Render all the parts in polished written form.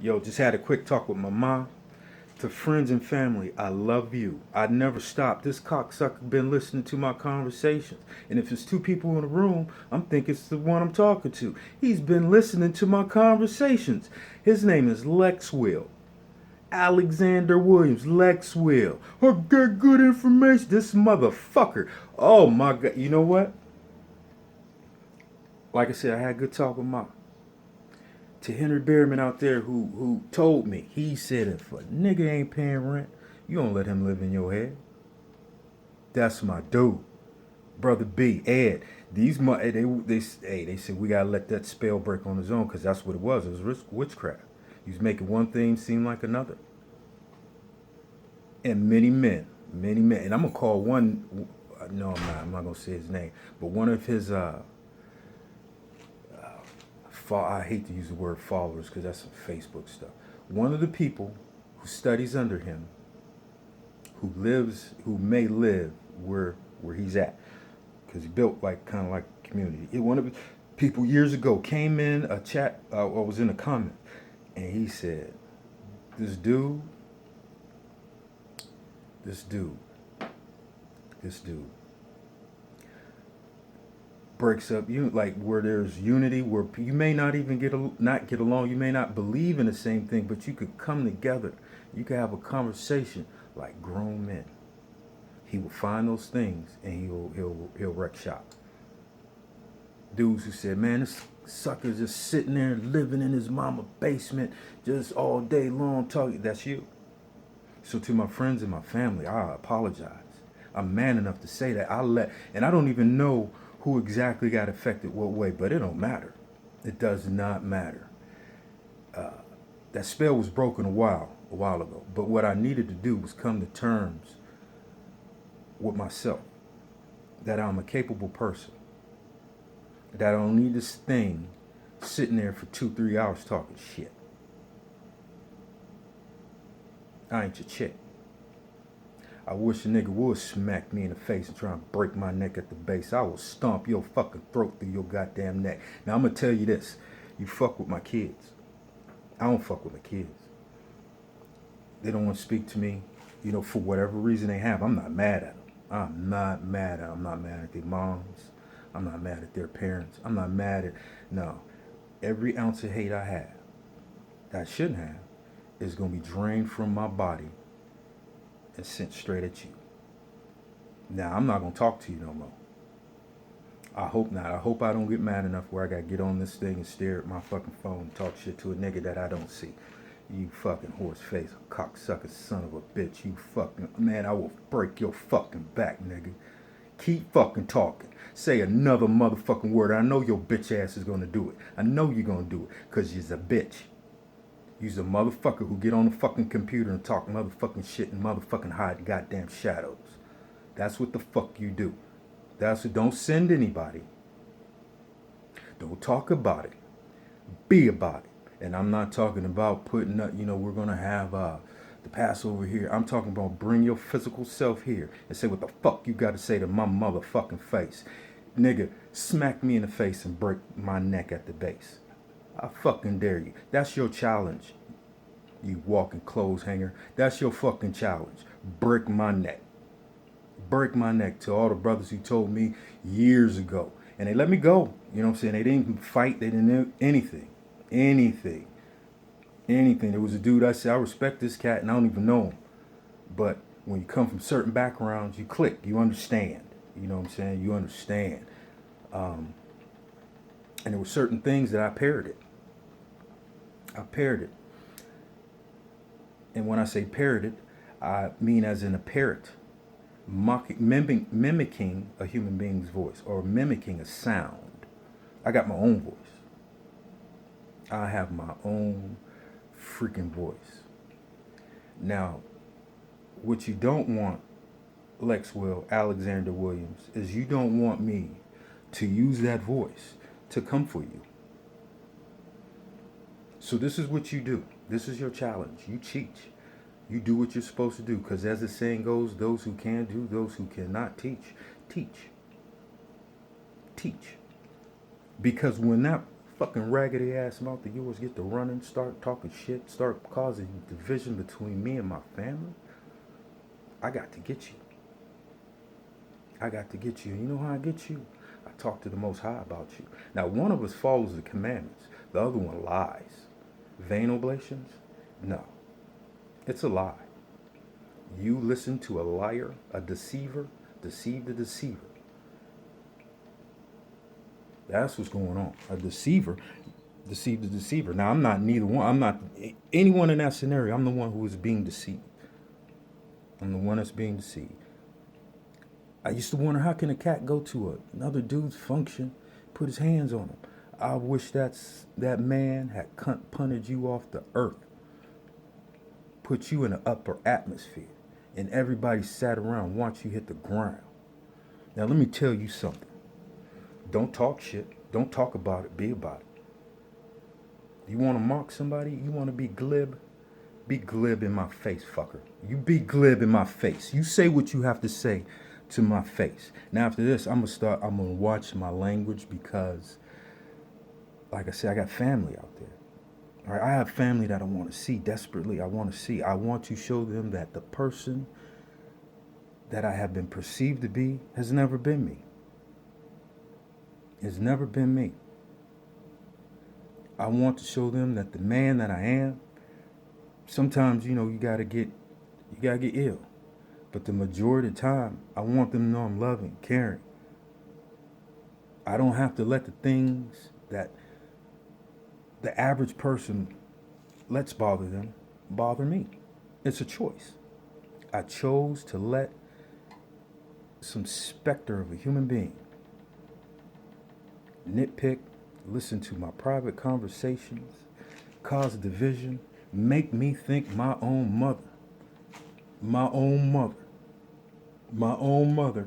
Yo, just had a quick talk with my mom. To friends and family, I love you. I never stop. This cocksucker been listening to my conversations. And if it's two people in the room, I'm thinking it's the one I'm talking to. He's been listening to my conversations. His name is Lex Will. Alexander Williams, Lex Will. I get good information. This motherfucker. Oh my god. You know what? Like I said, I had a good talk with my to Henry Berryman out there who told me, he said if a nigga ain't paying rent, you don't let him live in your head. That's my dude. Brother B, Ed. These they said we gotta let that spell break on his own because that's what it was. It was witchcraft. He was making one thing seem like another. And many men, and I'm gonna call one. No, I'm not. I'm not gonna say his name, but one of his I hate to use the word followers because that's some Facebook stuff. One of the people who studies under him, who may live where he's at, because he built like kind of like a community. One of the people years ago came in a chat, or was in a comment, and he said, "This dude, this dude, this dude." Breaks up you like where there's unity, where you may not even not get along, you may not believe in the same thing, but you could come together, you could have a conversation like grown men. He will find those things and he'll wreck shop. Dudes who said, man, this sucker's just sitting there living in his mama basement just all day long talking. That's you. So to my friends and my family, I apologize. I'm man enough to say that. And I don't even know who exactly got affected what way, but it don't matter. It does not matter. That spell was broken a while ago. But what I needed to do was come to terms with myself, that I'm a capable person, that I don't need this thing sitting there for 2-3 hours talking shit. I ain't your chick. I wish a nigga would smack me in the face and try and break my neck at the base. I will stomp your fucking throat through your goddamn neck. Now I'm gonna tell you this. You fuck with my kids. I don't fuck with my kids. They don't want to speak to me, for whatever reason they have. I'm not mad at them. I'm not mad at their moms. I'm not mad at their parents. I'm not mad at, no. Every ounce of hate I have, that I shouldn't have, is gonna be drained from my body and sent straight at you. Now, I'm not going to talk to you no more. I hope not. I hope I don't get mad enough where I got to get on this thing and stare at my fucking phone and talk shit to a nigga that I don't see. You fucking horse face, cocksucker son of a bitch. You fucking, man, I will break your fucking back, nigga. Keep fucking talking. Say another motherfucking word. I know your bitch ass is going to do it. I know you're going to do it because you're a bitch. You's a motherfucker who get on the fucking computer and talk motherfucking shit and motherfucking hide goddamn shadows. That's what the fuck you do. That's what, don't send anybody. Don't talk about it. Be about it. And I'm not talking about putting up, we're going to have the Passover here. I'm talking about bring your physical self here and say what the fuck you got to say to my motherfucking face. Nigga, smack me in the face and break my neck at the base. I fucking dare you. That's your challenge, you walking clothes hanger. That's your fucking challenge. Break my neck. Break my neck. To all the brothers who told me years ago. And they let me go. You know what I'm saying? They didn't even fight. They didn't do anything. Anything. There was a dude I said, I respect this cat and I don't even know him. But when you come from certain backgrounds, you click. You understand. You know what I'm saying? You understand. And there were certain things that I parroted. And when I say parroted, I mean as in a parrot, mimicking a human being's voice or mimicking a sound. I got my own voice. I have my own freaking voice. Now, what you don't want, Lex Will, Alexander Williams, is you don't want me to use that voice to come for you. So this is what you do. This is your challenge. You teach. You do what you're supposed to do. Because as the saying goes, those who can do, those who cannot teach, teach. Teach. Because when that fucking raggedy ass mouth of yours get to running, start talking shit, start causing division between me and my family, I got to get you. I got to get you. And you know how I get you? I talk to the Most High about you. Now, one of us follows the commandments. The other one lies. Vain oblations? No. It's a lie. You listen to a liar, a deceiver, deceive the deceiver. That's what's going on. A deceiver deceived the deceiver. Now, I'm not neither one. I'm not anyone in that scenario. I'm the one who is being deceived. I'm the one that's being deceived. I used to wonder, how can a cat go to another dude's function, put his hands on him? I wish that man had punted you off the earth, put you in an upper atmosphere, and everybody sat around watch you hit the ground. Now let me tell you something. Don't talk shit. Don't talk about it. Be about it. You want to mock somebody? You want to be glib? Be glib in my face, fucker. You be glib in my face. You say what you have to say to my face. Now after this, I'm gonna watch my language because, like I said, I got family out there. All right, I have family that I want to see desperately. I want to see. I want to show them that the person that I have been perceived to be has never been me. It's never been me. I want to show them that the man that I am, sometimes, you gotta get ill. But the majority of the time, I want them to know I'm loving, caring. I don't have to let the things that the average person lets bother them bother me. It's a choice. I chose to let some specter of a human being nitpick, listen to my private conversations, cause division, make me think my own mother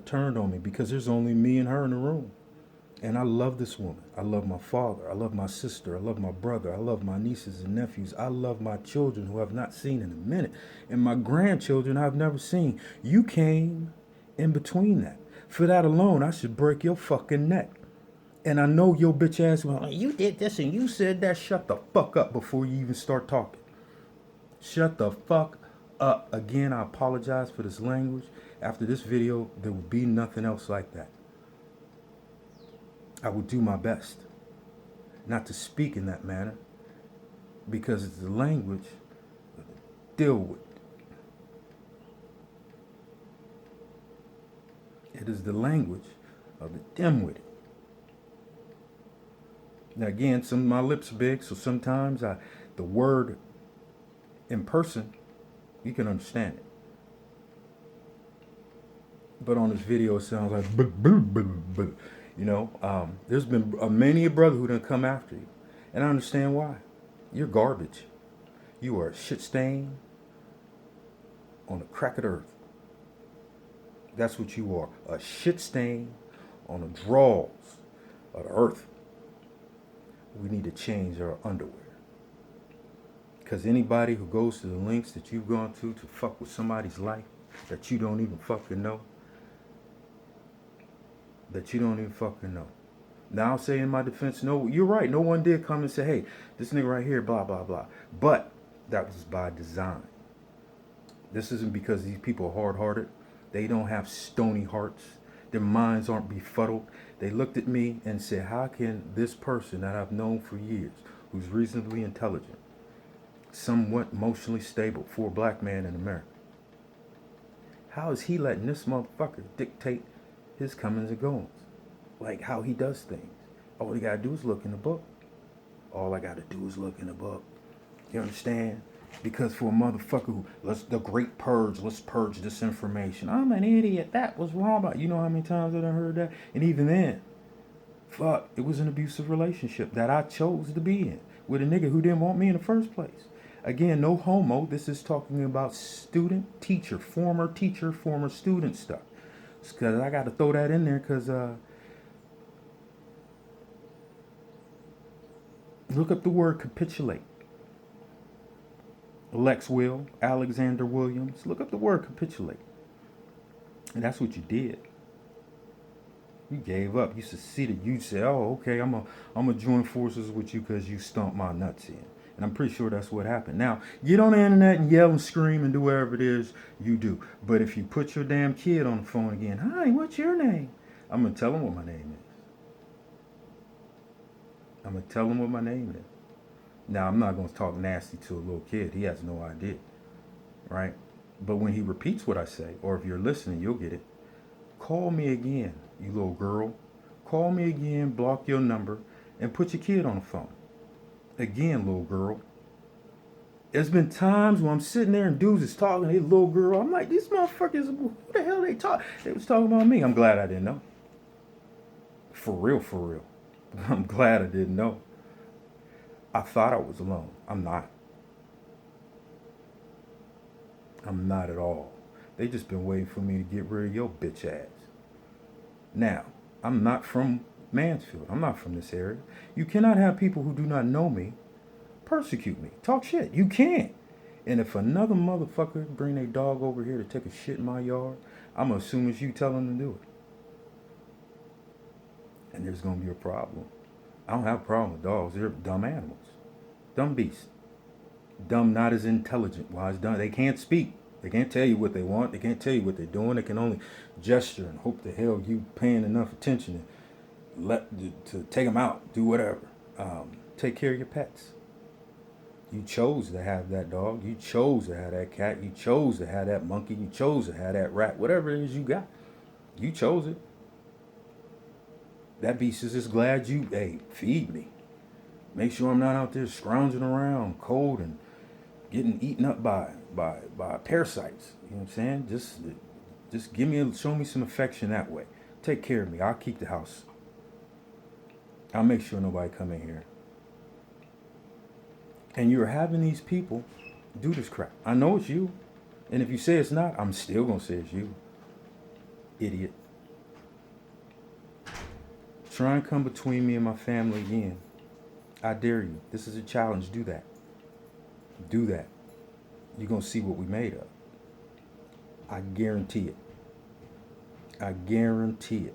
turned on me because there's only me and her in the room. And I love this woman. I love my father. I love my sister. I love my brother. I love my nieces and nephews. I love my children who I've not seen in a minute. And my grandchildren I've never seen. You came in between that. For that alone, I should break your fucking neck. And I know your bitch ass, well, you did this and you said that. Shut the fuck up before you even start talking. Shut the fuck up. Again, I apologize for this language. After this video, there will be nothing else like that. I will do my best not to speak in that manner because it's the language to deal with. It is the language of the dim-witted. Now again, my lips are big, so sometimes the word in person, you can understand it. But on this video, it sounds like, there's been many a brother who done come after you. And I understand why. You're garbage. You are a shit stain on the crack of the earth. That's what you are. A shit stain on the drawers of the earth. We need to change our underwear. Because anybody who goes to the lengths that you've gone to fuck with somebody's life that you don't even fucking know, Now I'll say in my defense, no, you're right. No one did come and say, hey, this nigga right here, blah, blah, blah. But that was by design. This isn't because these people are hard-hearted. They don't have stony hearts. Their minds aren't befuddled. They looked at me and said, how can this person that I've known for years, who's reasonably intelligent, somewhat emotionally stable for a black man in America, how is he letting this motherfucker dictate his comings and goings? Like how he does things. All you gotta do is look in the book. You understand? Because for a motherfucker who, the great purge, let's purge this information. I'm an idiot. That was wrong. You know how many times I done heard that? And even then, fuck, it was an abusive relationship that I chose to be in with a nigga who didn't want me in the first place. Again, no homo. This is talking about former teacher, former student stuff. Because I got to throw that in there because look up the word capitulate. Lex Will, Alexander Williams. Look up the word capitulate. And that's what you did. You gave up. You seceded. You said, "Oh, okay, I'm gonna join forces with you because you stomped my nuts in." And I'm pretty sure that's what happened. Now, get on the internet and yell and scream and do whatever it is you do. But if you put your damn kid on the phone again, "Hi, what's your name?" I'm gonna tell him what my name is. I'm gonna tell him what my name is. Now, I'm not gonna talk nasty to a little kid. He has no idea, right? But when he repeats what I say, or if you're listening, you'll get it. Call me again, you little girl. Call me again, block your number, and put your kid on the phone. Again, little girl. There's been times when I'm sitting there and dudes is talking to a little girl. I'm like, these motherfuckers, who the hell they talk? They was talking about me. I'm glad I didn't know. For real, for real. I'm glad I didn't know. I thought I was alone. I'm not. I'm not at all. They just been waiting for me to get rid of your bitch ass. Now, I'm not from Mansfield. I'm not from this area. You cannot have people who do not know me persecute me. Talk shit. You can't. And if another motherfucker bring a dog over here to take a shit in my yard, I'm gonna assume it's you telling them to do it. And there's gonna be a problem. I don't have a problem with dogs. They're dumb animals. Dumb beasts. Dumb, not as intelligent. Wise, dumb. They can't speak. They can't tell you what they want. They can't tell you what they're doing. They can only gesture and hope the hell you paying enough attention to take them out. Do whatever. Take care of your pets. You chose to have that dog. You chose to have that cat. You chose to have that monkey. You chose to have that rat. Whatever it is you got. You chose it. That beast is just glad you, hey, feed me. Make sure I'm not out there scrounging around cold and getting eaten up by parasites. You know what I'm saying? Just show me some affection that way. Take care of me. I'll keep the house. I'll make sure nobody come in here. And you're having these people do this crap. I know it's you. And if you say it's not, I'm still gonna say it's you. Idiot. Try and come between me and my family again. I dare you. This is a challenge. Do that. Do that. You're going to see what we made of. I guarantee it. I guarantee it.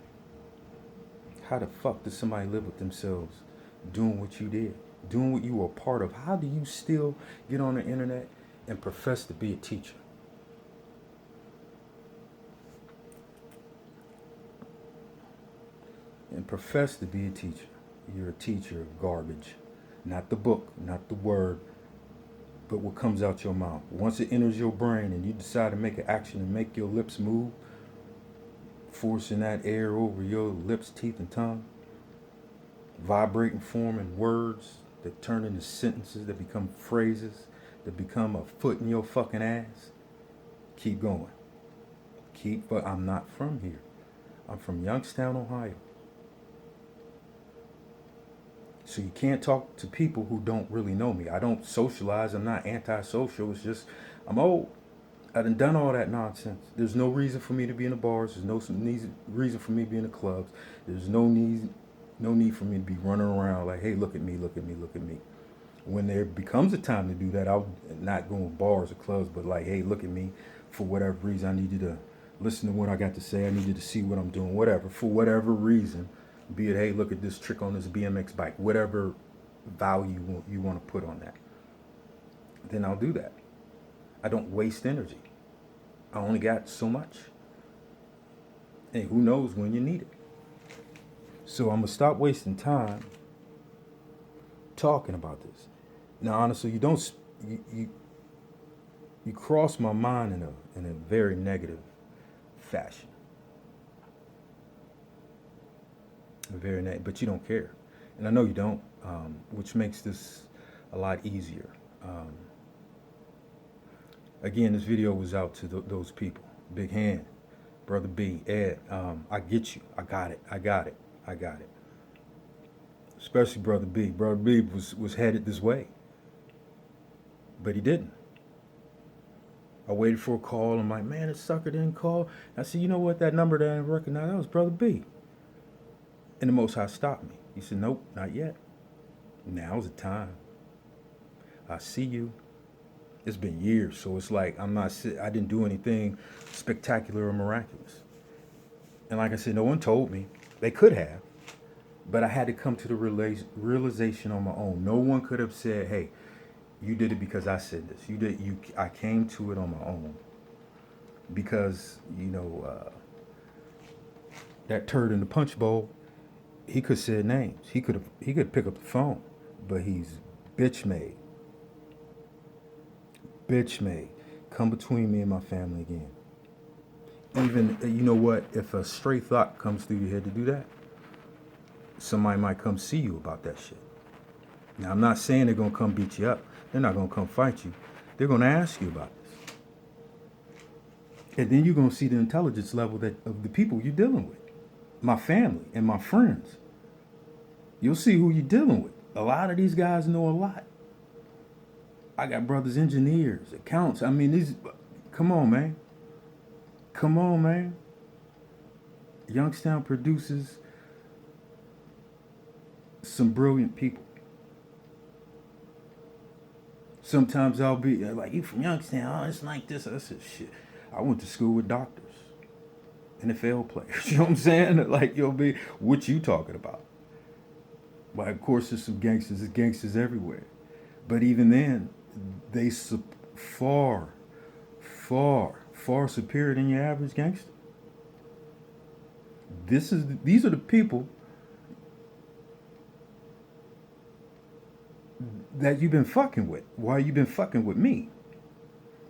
How the fuck does somebody live with themselves doing what you did? Doing what you were a part of? How do you still get on the internet and profess to be a teacher? And profess to be a teacher. You're a teacher of garbage. Not the book, not the word, but what comes out your mouth. Once it enters your brain and you decide to make an action and make your lips move, forcing that air over your lips, teeth, and tongue, vibrating, forming words that turn into sentences, that become phrases, that become a foot in your fucking ass, keep going. But I'm not from here. I'm from Youngstown, Ohio. So you can't talk to people who don't really know me. I don't socialize. I'm not antisocial. It's just, I'm old. I done all that nonsense. There's no reason for me to be in the bars. There's no reason for me to be in the clubs. There's no need for me to be running around like, hey, look at me, look at me, look at me. When there becomes a time to do that, I'll not go to bars or clubs, but like, hey, look at me. For whatever reason, I need you to listen to what I got to say. I need you to see what I'm doing, whatever. For whatever reason. Be it, hey, look at this trick on this BMX bike, whatever value you want to put on that. Then I'll do that. I don't waste energy. I only got so much. And who knows when you need it. So I'm going to stop wasting time talking about this. Now, honestly, you cross my mind in a very negative fashion. Very nice, but you don't care, and I know you don't, which makes this a lot easier. Again, this video was out to those people. Big Hand, Brother B, Ed. I get you. I got it. Especially Brother B. Brother B was headed this way, but he didn't. I waited for a call. I'm like, man, this sucker didn't call. I said, you know what? That number that I didn't recognize, that was Brother B. And the Most High stopped me. He said, nope, not yet. Now's the time. I see you. It's been years, so it's like I didn't do anything spectacular or miraculous. And like I said, no one told me. They could have, but I had to come to the realization on my own. No one could have said, "Hey, you did it because I said this." You did. You. I came to it on my own because that turd in the punch bowl. He could say names. He could have. He could pick up the phone, but he's bitch made. Bitch made. Come between me and my family again. Even you know what? If a stray thought comes through your head to do that, somebody might come see you about that shit. Now I'm not saying they're gonna come beat you up. They're not gonna come fight you. They're gonna ask you about this, and then you're gonna see the intelligence level of the people you're dealing with, my family and my friends. You'll see who you're dealing with. A lot of these guys know a lot. I got brothers, engineers, accounts. I mean, these. Come on, man. Come on, man. Youngstown produces some brilliant people. Sometimes I'll be like, "You from Youngstown? Oh, it's like this." I said, "Shit, I went to school with doctors, NFL players." You know what I'm saying? Like, you'll be, what you talking about? Well, of course, there's some gangsters. There's gangsters everywhere. But even then, they far, far, far superior than your average gangster. These are the people that you've been fucking with while you've been fucking with me.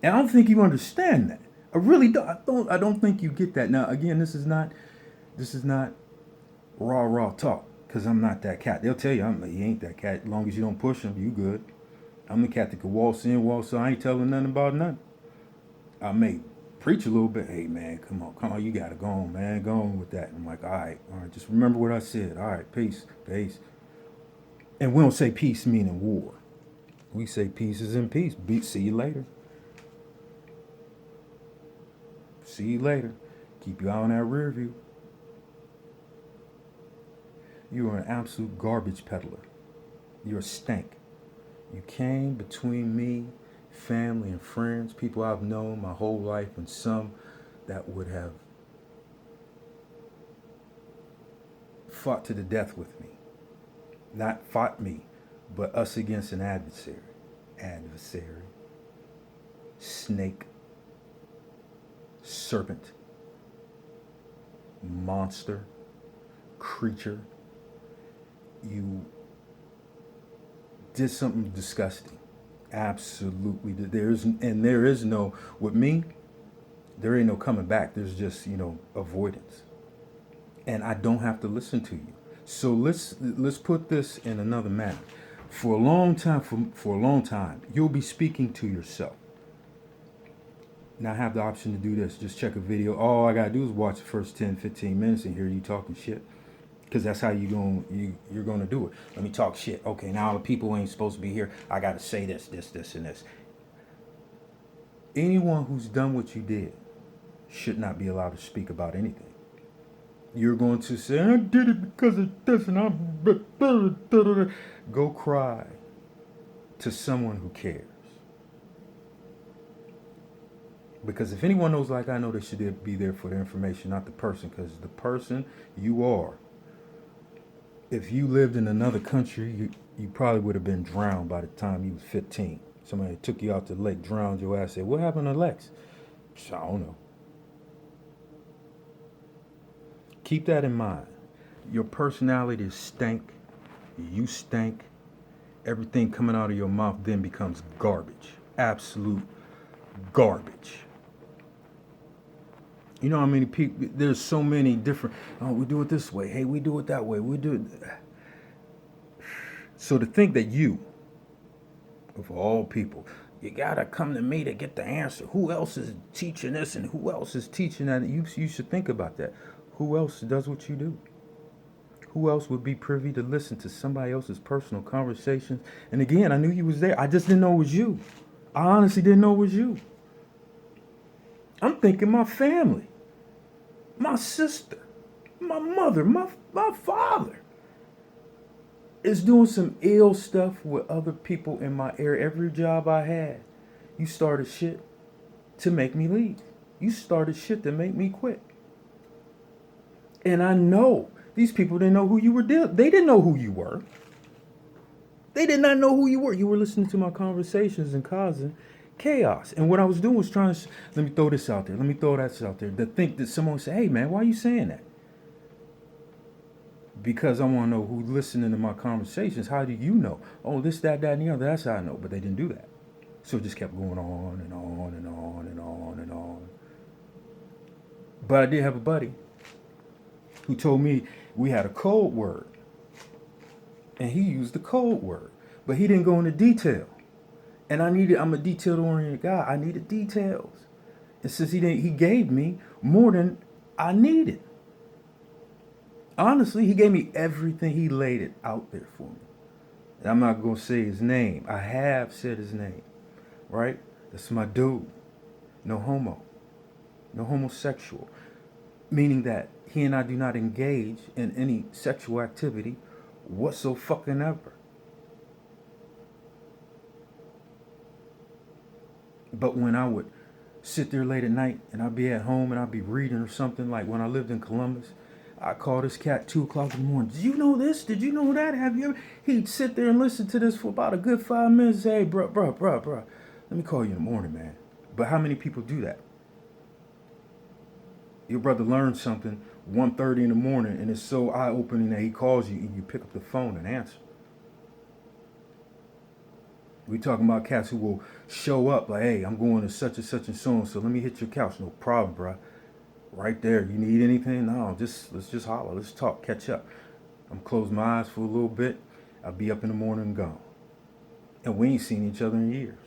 And I don't think you understand that. I really don't. I don't think you get that. Now, again, this is not raw talk, because I'm not that cat. They'll tell you you ain't that cat. As long as you don't push them, you good. I'm the cat that can waltz in, waltz out. I ain't telling nothing about nothing. I may preach a little bit. Hey, man, come on, you gotta go on, man, go on with that. And I'm like, all right, just remember what I said. All right, peace. And we don't say peace meaning war. We say peace is in peace. See you later. See you later. Keep your eye on that rear view. You are an absolute garbage peddler. You're a stank. You came between me, family and friends, people I've known my whole life, and some that would have fought to the death with me. Not fought me, but us against an adversary. Snake. Serpent. Monster. Creature. You did something disgusting. Absolutely. There is no, with me, there ain't no coming back. There's just, avoidance. And I don't have to listen to you. So let's put this in another manner. For a long time, you'll be speaking to yourself. Now I have the option to do this. Just check a video. All I gotta do is watch the first 10, 15 minutes and hear you talking shit. Because that's how you're gonna do it. Let me talk shit. Okay, now the people ain't supposed to be here. I gotta say this, and this. Anyone who's done what you did should not be allowed to speak about anything. You're going to say, I did it because of this, and I'm... Go cry to someone who cares. Because if anyone knows like I know, they should be there for the information, not the person. Because the person you are, if you lived in another country, you probably would have been drowned by the time you was 15. Somebody took you out to the lake, drowned your ass, said, what happened to Lex? I don't know. Keep that in mind. Your personality is stank. You stank. Everything coming out of your mouth then becomes garbage. Absolute garbage. You know how many people, there's so many different, we do it this way. Hey, we do it that way. We do it. So to think that you, of all people, you gotta come to me to get the answer. Who else is teaching this and who else is teaching that? You should think about that. Who else does what you do? Who else would be privy to listen to somebody else's personal conversations? And again, I knew you was there. I just didn't know it was you. I honestly didn't know it was you. I'm thinking my family, my sister, my mother, my father is doing some ill stuff with other people in my area. Every job I had, you started shit to make me leave. You started shit to make me quit. And I know These people didn't know who you were dealing. They didn't know who you were. They did not know who you were. You were listening to my conversations and causing chaos. And what I was doing was trying to, let me throw this out there. Let me throw that out there. To think that someone say, hey man, why are you saying that? Because I want to know who's listening to my conversations. How do you know? Oh, this, that, and the other. That's how I know. But they didn't do that. So it just kept going on and on and on and on and on. But I did have a buddy who told me we had a code word. And he used the code word. But he didn't go into detail. And I'm a detail-oriented guy. I needed details. And since he gave me more than I needed. Honestly, he gave me everything. He laid it out there for me. And I'm not going to say his name. I have said his name. Right? That's my dude. No homo. No homosexual. Meaning that he and I do not engage in any sexual activity whatsoever. But when I would sit there late at night and I'd be at home and I'd be reading or something, like when I lived in Columbus, I call this cat 2 o'clock in the morning. Did you know this? Did you know that? Have you ever? He'd sit there and listen to this for about a good 5 minutes. Say, hey, bro, let me call you in the morning, man. But how many people do that? Your brother learns something 1:30 in the morning and it's so eye-opening that he calls you and you pick up the phone and answer. We talking about cats who will show up like, hey, I'm going to such and such and so let me hit your couch. No problem, bro. Right there. You need anything? No, let's just holler. Let's talk, catch up. I'm close my eyes for a little bit. I'll be up in the morning and gone. And we ain't seen each other in years.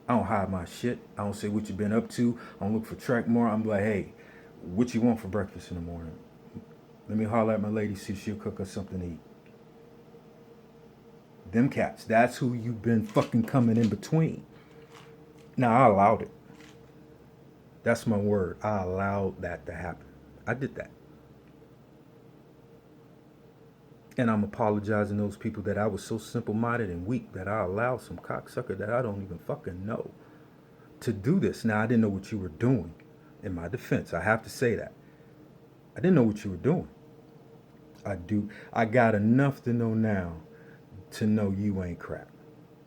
I don't hide my shit. I don't say what you been up to. I don't look for track more. I'm like, hey, what you want for breakfast in the morning? Let me holler at my lady, see if she'll cook us something to eat. Them cats, that's who you've been fucking coming in between. Now, I allowed it. That's my word. I allowed that to happen. I did that. And I'm apologizing to those people that I was so simple-minded and weak that I allowed some cocksucker that I don't even fucking know to do this. Now, I didn't know what you were doing. In my defense, I have to say that. I didn't know what you were doing. I got enough to know now to know you ain't crap.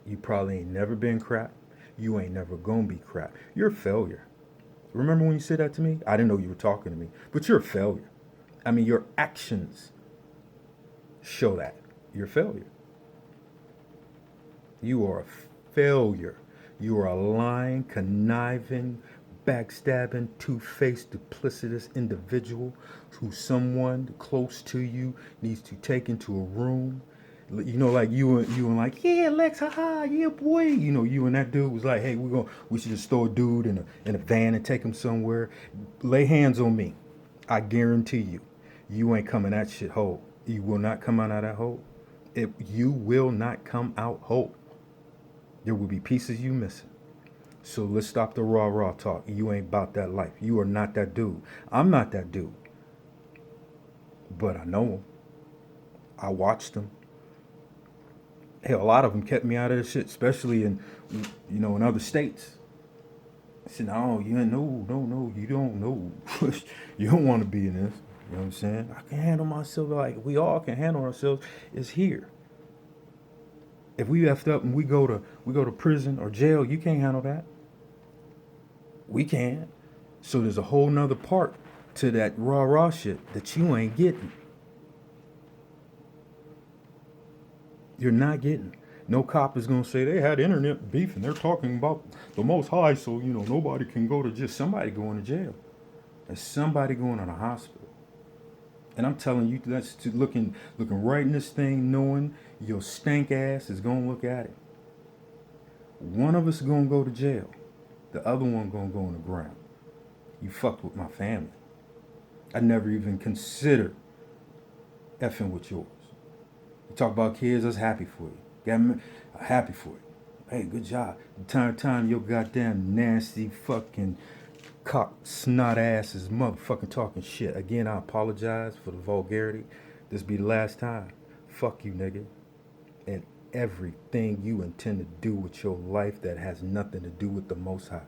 You probably ain't never been crap. You ain't never gonna be crap. You're a failure. Remember when you said that to me? I didn't know you were talking to me, but you're a failure. I mean, your actions show that. You're a failure. You are a failure. You are a lying, conniving, backstabbing, two-faced, duplicitous individual who someone close to you needs to take into a room. You know, like you and like, yeah, Lex, haha, yeah, boy. You know, you and that dude was like, hey, we should just throw a dude in a van and take him somewhere. Lay hands on me. I guarantee you ain't coming that shit whole. You will not come out of that hole. You will not come out whole. There will be pieces you missing. So let's stop the rah talk. You ain't about that life. You are not that dude. I'm not that dude. But I know him. I watched him. Hell, a lot of them kept me out of this shit, especially in other states. I said, no, you don't know. You don't want to be in this. You know what I'm saying? I can handle myself like we all can handle ourselves. It's here. If we effed up and we go to prison or jail, you can't handle that. We can. So there's a whole nother part to that rah shit that you ain't getting. You're not getting. No cop is going to say they had internet beef and they're talking about the Most High, so, nobody can go to jail. Somebody going to jail. There's somebody going to the hospital. And I'm telling you, that's looking right in this thing, knowing your stank ass is going to look at it. One of us is going to go to jail. The other one going to go on the ground. You fucked with my family. I never even considered effing with yours. You talk about kids, I was happy for you. I'm happy for you. Hey, good job. The time your goddamn nasty fucking cock snot asses motherfucking talking shit. Again, I apologize for the vulgarity. This be the last time. Fuck you, nigga. And everything you intend to do with your life that has nothing to do with the Most High.